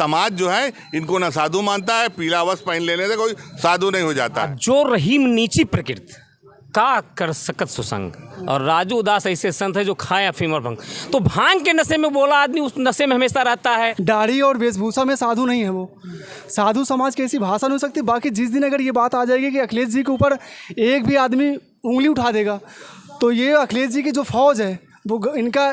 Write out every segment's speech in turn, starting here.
समाज जो है इनको ना साधु मानता है, पीला वस्त्र पहन लेने से कोई साधु नहीं हो जाता है। जो रहीम नीची प्रकृति का कर सकत सुसंग, और राजू उदास ऐसे संत है जो खाए अफीम और भंग। तो भांग के नशे में बोला आदमी उस नशे में हमेशा रहता है। दाढ़ी और वेशभूषा में साधु नहीं है वो। साधु समाज की ऐसी भाषा नहीं हो सकती। बाकी जिस दिन अगर ये बात आ जाएगी कि अखिलेश जी के ऊपर एक भी आदमी उंगली उठा देगा तो ये अखिलेश जी की जो फौज है वो इनका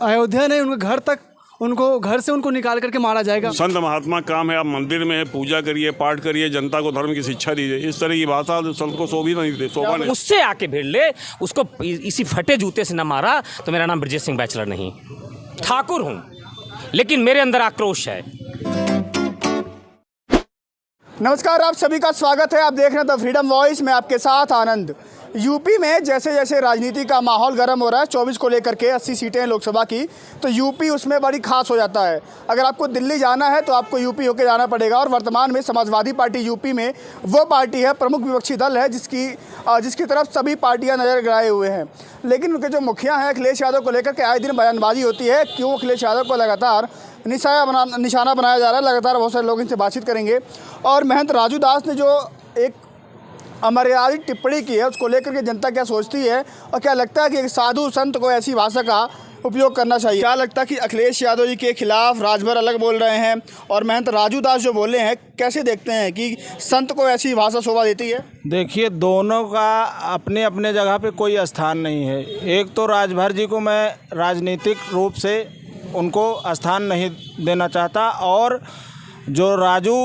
अयोध्या नहीं, उनके घर तक घर से उनको निकाल करके मारा जाएगा। संत महात्मा काम है, आप मंदिर में पूजा करिए, पाठ करिए, जनता को धर्म की शिक्षा दीजिए। इस तरह की भाषा संत को शोभा नहीं। उससे आके भिड़ ले, उसको इसी फटे जूते से न मारा तो मेरा नाम ब्रजेश सिंह बैचलर नहीं, ठाकुर हूँ, लेकिन मेरे अंदर आक्रोश है। नमस्कार, आप सभी का स्वागत है। आप देख रहे हैं द फ्रीडम वॉइस में, आपके साथ आनंद। यूपी में जैसे जैसे राजनीति का माहौल गर्म हो रहा है, 24 को लेकर के 80 सीटें लोकसभा की, तो यूपी उसमें बड़ी खास हो जाता है। अगर आपको दिल्ली जाना है तो आपको यूपी होकर जाना पड़ेगा। और वर्तमान में समाजवादी पार्टी यूपी में वो पार्टी है, प्रमुख विपक्षी दल है, जिसकी तरफ सभी पार्टियां नज़र गड़ाए हुए हैं। लेकिन उनके जो मुखिया हैं अखिलेश यादव को लेकर के आए दिन बयानबाजी होती है। क्यों अखिलेश यादव को लगातार निशाना बनाया जा रहा है, लगातार बहुत सारे लोग इनसे बातचीत करेंगे। और महंत राजू दास ने जो एक अमर्यादित टिप्पणी की है उसको लेकर के जनता क्या सोचती है, और क्या लगता है कि एक साधु संत को ऐसी भाषा का उपयोग करना चाहिए? क्या लगता है कि अखिलेश यादव जी के खिलाफ राजभर अलग बोल रहे हैं और महंत राजू दास जो बोले हैं, कैसे देखते हैं कि संत को ऐसी भाषा शोभा देती है? देखिए, दोनों का अपने अपने जगह पे कोई स्थान नहीं है। एक तो राजभर जी को मैं राजनीतिक रूप से उनको स्थान नहीं देना चाहता, और जो राजू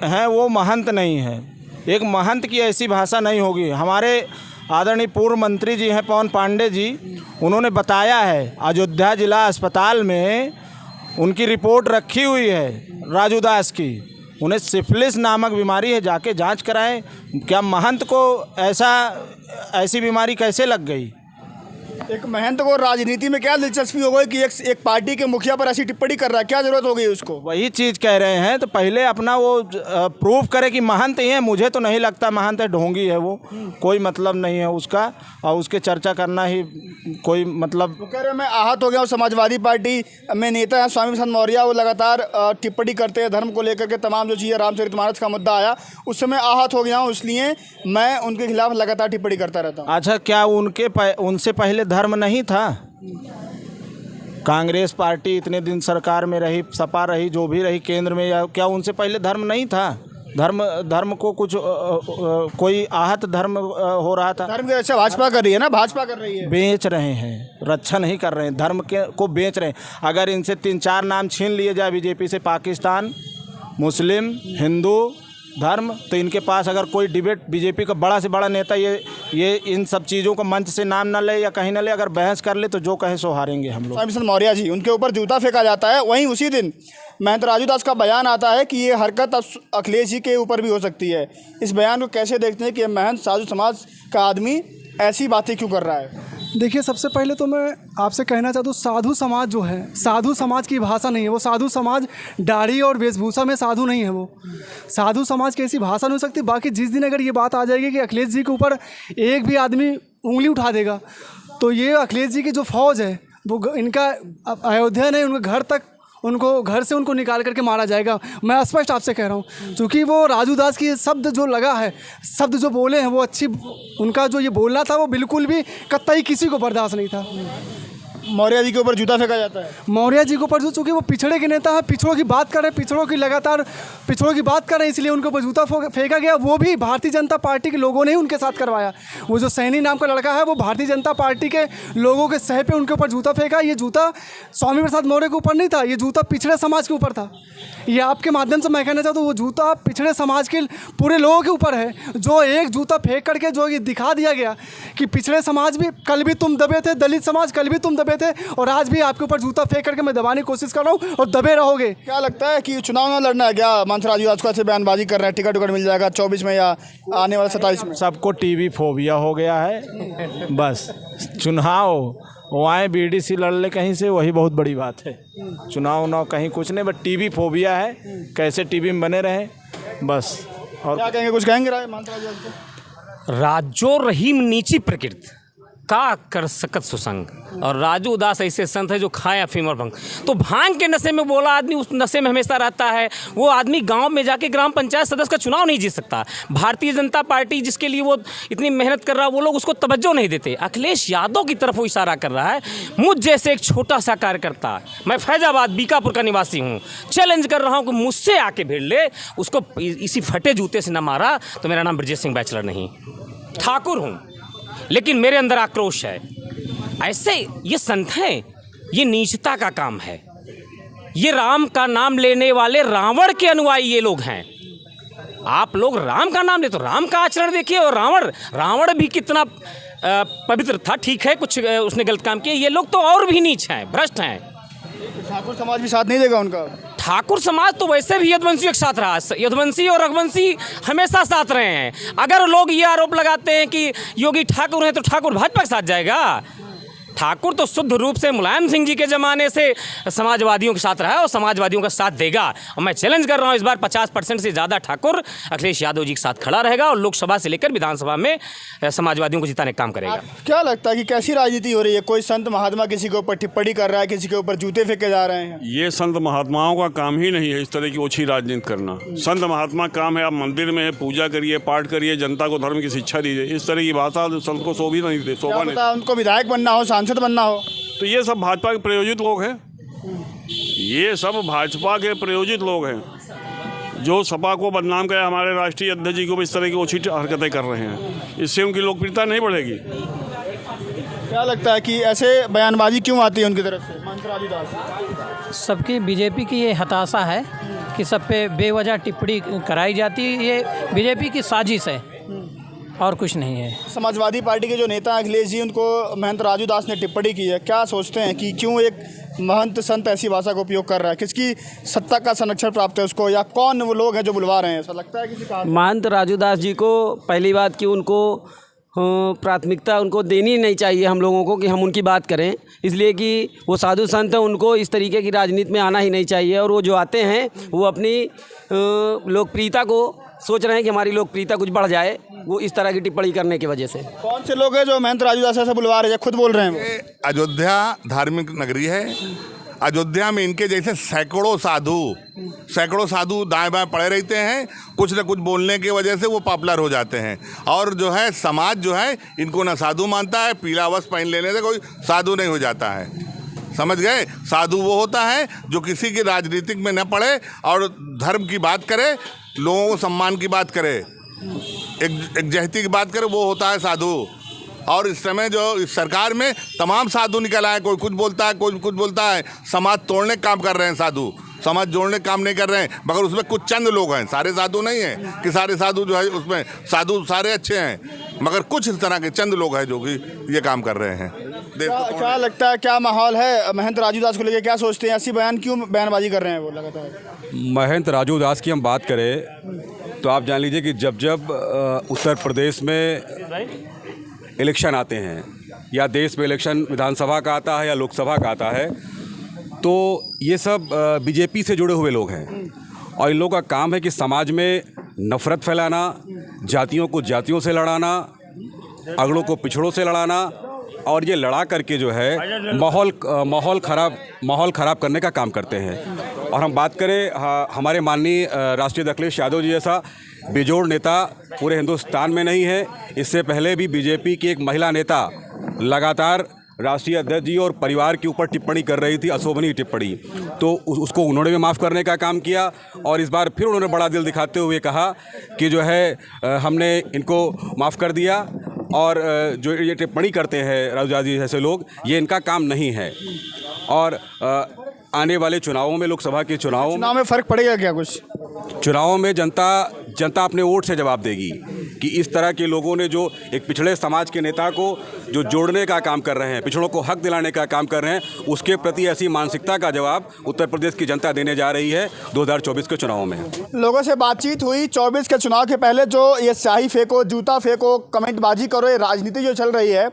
हैं वो महंत नहीं है। एक महंत की ऐसी भाषा नहीं होगी। हमारे आदरणीय पूर्व मंत्री जी हैं पवन पांडे जी, उन्होंने बताया है अयोध्या जिला अस्पताल में उनकी रिपोर्ट रखी हुई है राजू दास की। उन्हें सिफिलिस नामक बीमारी है, जाके जांच कराएं। क्या महंत को ऐसी बीमारी कैसे लग गई? एक महंत को राजनीति में क्या दिलचस्पी हो गई कि एक पार्टी के मुखिया पर ऐसी टिप्पणी कर रहा है? क्या जरूरत हो गई उसको? वही चीज़ कह रहे हैं, तो पहले अपना वो प्रूफ करे कि महंत ही है। मुझे तो नहीं लगता महंत है, ढोंगी है वो, कोई मतलब नहीं है उसका, और उसके चर्चा करना ही कोई मतलब। वो कह रहे मैं आहत हो गया हूँ। समाजवादी पार्टी में नेता हैं स्वामी प्रसाद मौर्य, वो लगातार टिप्पणी करते हैं धर्म को लेकर के, तमाम जो चीज़ें, रामचरितमानस का मुद्दा आया उससे मैं आहत हो गया हूँ, इसलिए मैं उनके खिलाफ लगातार टिप्पणी करता रहता हूँ। अच्छा, क्या उनसे पहले धर्म नहीं था? कांग्रेस पार्टी इतने दिन सरकार में रही, सपा रही, जो भी रही केंद्र में, या क्या उनसे पहले धर्म नहीं था? धर्म को कुछ कोई आहत धर्म हो रहा था? धर्म की रक्षा भाजपा कर रही है ना, भाजपा कर रही है। बेच रहे हैं, रक्षा नहीं कर रहे हैं, धर्म को बेच रहे हैं। अगर इनसे 3-4 नाम छीन लिए जाए बीजेपी से, पाकिस्तान, मुस्लिम, हिंदू धर्म, तो इनके पास अगर कोई डिबेट, बीजेपी का बड़ा से बड़ा नेता ये इन सब चीज़ों को मंच से नाम ना ले या कहीं ना ले, अगर बहस कर ले तो जो कहे सो हारेंगे हम लोग। स्वामी प्रसाद मौर्य जी, उनके ऊपर जूता फेंका जाता है। वहीं उसी दिन महंत राजू दास का बयान आता है कि ये हरकत अखिलेश जी के ऊपर भी हो सकती है। इस बयान को कैसे देखते हैं कि महंत साधु समाज का आदमी ऐसी बातें क्यों कर रहा है? देखिए, सबसे पहले तो मैं आपसे कहना चाहता हूँ, साधु समाज जो है, साधु समाज की भाषा नहीं है वो। साधु समाज दाढ़ी और वेशभूषा में साधु नहीं है वो। साधु समाज की ऐसी भाषा नहीं हो सकती। बाकी जिस दिन अगर ये बात आ जाएगी कि अखिलेश जी के ऊपर एक भी आदमी उंगली उठा देगा तो ये अखिलेश जी की जो फौज है वो इनका अयोध्या नहीं, घर से उनको निकाल करके मारा जाएगा। मैं स्पष्ट आपसे कह रहा हूँ, क्योंकि वो राजू दास की शब्द जो लगा है, शब्द जो बोले हैं वो अच्छी, उनका जो ये बोलना था वो बिल्कुल भी कतई किसी को बर्दाश्त नहीं था। मौर्य जी के ऊपर जूता फेंका जाता है। मौर्य जी के ऊपर, चूँकि वो पिछड़े के नेता है, पिछड़ों की बात कर रहे हैं, पिछड़ों की बात कर रहे हैं, इसलिए उनके ऊपर जूता फेंका गया। वो भी भारतीय जनता पार्टी के लोगों ने ही उनके साथ करवाया। वो जो सैनी नाम का लड़का है वो भारतीय जनता पार्टी के लोगों के सह पे उनके ऊपर जूता फेंका। ये जूता स्वामी प्रसाद मौर्य के ऊपर नहीं था, ये जूता पिछड़े समाज के ऊपर था। ये आपके माध्यम से मैं कहना चाहता हूँ, वो जूता पिछड़े समाज के पूरे लोगों के ऊपर है। जो एक जूता फेंक करके जो ये दिखा दिया गया कि पिछड़े समाज भी कल भी तुम दबे थे, दलित समाज कल भी तुम दबे थे, और आज भी आपके ऊपर जूता फेंक करके मैं दबाने की कोशिश कर रहा हूँ और दबे रहोगे। क्या लगता है कि चुनाव ना लड़ना है क्या? महंत राजू आज को ऐसे बयानबाजी कर रहे हैं, टिकट मिल जाएगा 24 में या आने वाले 27 में? सबको टीवी फोबिया हो गया है। बस चुनाव वो आए बीडीसी लड़ ले कहीं से, वही बहुत बड़ी बात है। चुनाव कहीं कुछ नहीं, बट टीवी फोबिया है, कैसे टीवी में बने रहे बस। और क्या कहेंगे, कुछ कहेंगे महंत राजू? राजो रहीम नीची प्रकृति का कर सकत सुसंग और राजू उदास ऐसे संत है जो खाए अफीम और भंग। तो भांग के नशे में बोला आदमी उस नशे में हमेशा रहता है। वो आदमी गांव में जाके ग्राम पंचायत सदस्य का चुनाव नहीं जीत सकता। भारतीय जनता पार्टी जिसके लिए वो इतनी मेहनत कर रहा है वो लोग उसको तवज्जो नहीं देते। अखिलेश यादव की तरफ वो इशारा कर रहा है। मुझ जैसे एक छोटा सा कार्यकर्ता, मैं फैजाबाद बीकापुर का निवासी हूँ, चैलेंज कर रहा हूँ कि मुझसे आके भिड़ ले, उसको इसी फटे जूते से न मारा तो मेरा नाम ब्रजेश सिंह बैचलर नहीं, ठाकुर हूँ, लेकिन मेरे अंदर आक्रोश है। ऐसे ये संत हैं, ये नीचता का काम है। ये राम का नाम लेने वाले रावण के अनुयायी ये लोग हैं। आप लोग राम का नाम ले तो राम का आचरण देखिए। और रावण भी कितना पवित्र था। ठीक है, कुछ उसने गलत काम किए। ये लोग तो और भी नीच हैं, भ्रष्ट हैं। ठाकुर समाज भी साथ नहीं देगा उनका। ठाकुर समाज तो वैसे भी यदुवंशियों के साथ रहा। यदुवंशी और रघुवंशी हमेशा साथ रहे हैं। अगर लोग ये आरोप लगाते हैं कि योगी ठाकुर हैं तो ठाकुर भाजपा के साथ जाएगा। ठाकुर तो शुद्ध रूप से मुलायम सिंह जी के ज़माने से समाजवादियों के साथ रहा है और समाजवादियों का साथ देगा। और मैं चैलेंज कर रहा हूँ, इस बार 50% से ज़्यादा ठाकुर अखिलेश यादव जी के साथ खड़ा रहेगा और लोकसभा से लेकर विधानसभा में समाजवादियों को जिताने का काम करेगा। क्या लगता है कि कैसी राजनीति हो रही है? कोई संत महात्मा किसी के ऊपर टिप्पणी कर रहा है, किसी के ऊपर जूते फेंके जा रहे हैं। ये संत महात्माओं का काम ही नहीं है इस तरह की ओछी राजनीति करना। संत महात्मा काम है आप मंदिर में पूजा करिए, पाठ करिए, जनता को धर्म की शिक्षा दीजिए। इस तरह की भाषा संत को शोभा नहीं। उनको विधायक बनना हो, सांसद बनना हो, तो ये सब भाजपा के प्रयोजित लोग हैं। ये सब भाजपा के प्रयोजित लोग हैं जो सपा को बदनाम किया। हमारे राष्ट्रीय अध्यक्ष जी को भी इस तरह की ओछी हरकतें कर रहे हैं। इससे उनकी लोकप्रियता नहीं बढ़ेगी। क्या लगता है कि ऐसे बयानबाजी क्यों आती है उनकी तरफ से? महंत राजू दास, सबकी बीजेपी की ये हताशा है कि सब पे बेवजह टिप्पणी कराई जाती है। ये बीजेपी की साजिश है और कुछ नहीं है। समाजवादी पार्टी के जो नेता अखिलेश जी, उनको महंत राजू दास ने टिप्पणी की है। क्या सोचते हैं कि क्यों एक महंत संत ऐसी भाषा का उपयोग कर रहा है? किसकी सत्ता का संरक्षण प्राप्त है उसको, या कौन वो लोग हैं जो बुलवा रहे हैं? ऐसा लगता है किसी का। महंत राजू दास जी को पहली बात कि उनको प्राथमिकता उनको देनी नहीं चाहिए हम लोगों को कि हम उनकी बात करें, इसलिए कि वो साधु संत हैं। उनको इस तरीके की राजनीति में आना ही नहीं चाहिए। और वो जो आते हैं वो अपनी लोकप्रियता को सोच रहे हैं कि हमारी लोकप्रियता कुछ बढ़ जाए, वो इस तरह की टिप्पणी करने की वजह से। कौन से लोग हैं जो महंत राजू दास से बुलवा रहे हैं? खुद बोल रहे हैं। अयोध्या धार्मिक नगरी है। अयोध्या में इनके जैसे सैकड़ों साधु दाएं बाएं पड़े रहते हैं। कुछ न कुछ बोलने की वजह से वो पॉपुलर हो जाते हैं। और जो है समाज जो है इनको ना साधु मानता है। पीला वस्त्र पहन लेने से कोई साधु नहीं हो जाता है, समझ गए? साधु वो होता है जो किसी की राजनीतिक में न पड़े और धर्म की बात करे, लोगों को सम्मान की बात करे, एक जहती की बात करे, वो होता है साधु। और इस समय जो इस सरकार में तमाम साधु निकल आए। कोई कुछ बोलता है, कोई कुछ बोलता है। समाज तोड़ने का काम कर रहे हैं साधु, समाज जोड़ने का काम नहीं कर रहे हैं। मगर उसमें कुछ चंद लोग हैं, सारे साधु नहीं हैं कि सारे साधु जो है उसमें साधु सारे अच्छे हैं, मगर कुछ इस तरह के चंद लोग हैं जो कि ये काम कर रहे हैं। क्या लगता है, क्या माहौल है महंत राजू दास को लेकर? क्या सोचते हैं, ऐसी बयानबाजी कर रहे हैं वो लगातार? महंत राजू दास की हम बात करें तो आप जान लीजिए कि जब उत्तर प्रदेश में इलेक्शन आते हैं या देश में इलेक्शन विधानसभा का आता है या लोकसभा का आता है, तो ये सब बीजेपी से जुड़े हुए लोग हैं। और इन लोगों का काम है कि समाज में नफ़रत फैलाना, जातियों को जातियों से लड़ाना, अगड़ों को पिछड़ों से लड़ाना, और ये लड़ा करके जो है माहौल ख़राब करने का काम करते हैं। और हम बात करें हमारे माननीय राष्ट्रीय अखिलेश यादव जी जैसा बेजोड़ नेता पूरे हिंदुस्तान में नहीं है। इससे पहले भी बीजेपी की एक महिला नेता लगातार राष्ट्रीय अध्यक्ष जी और परिवार के ऊपर टिप्पणी कर रही थी, अशोभनीय टिप्पणी, तो उसको उन्होंने भी माफ़ करने का काम किया। और इस बार फिर उन्होंने बड़ा दिल दिखाते हुए कहा कि जो है हमने इनको माफ़ कर दिया। और जो ये टिप्पणी करते हैं राजू दास जी जैसे लोग, ये इनका काम नहीं है। और आने वाले चुनावों में, लोकसभा के चुनाव में फ़र्क पड़ेगा क्या? कुछ चुनावों में जनता अपने वोट से जवाब देगी कि इस तरह के लोगों ने जो एक पिछड़े समाज के नेता को जो जोड़ने का काम कर रहे हैं, पिछड़ों को हक दिलाने का काम कर रहे हैं, उसके प्रति ऐसी मानसिकता का जवाब उत्तर प्रदेश की जनता देने जा रही है 2024 के चुनावों में। लोगों से बातचीत हुई 24 के चुनाव के पहले। जो ये स्याही फेंको, जूता फेंको, कमेंटबाजी करो, ये राजनीति जो चल रही है,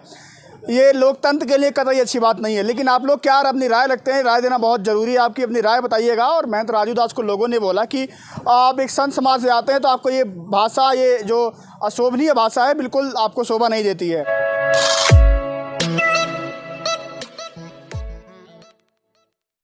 ये लोकतंत्र के लिए कतई अच्छी बात नहीं है। लेकिन आप लोग क्या अपनी राय रखते हैं? राय देना बहुत ज़रूरी है, आपकी अपनी राय बताइएगा। और महंत राजू दास को लोगों ने बोला कि आप एक संत समाज से आते हैं तो आपको ये भाषा, ये जो अशोभनीय भाषा है, बिल्कुल आपको शोभा नहीं देती है।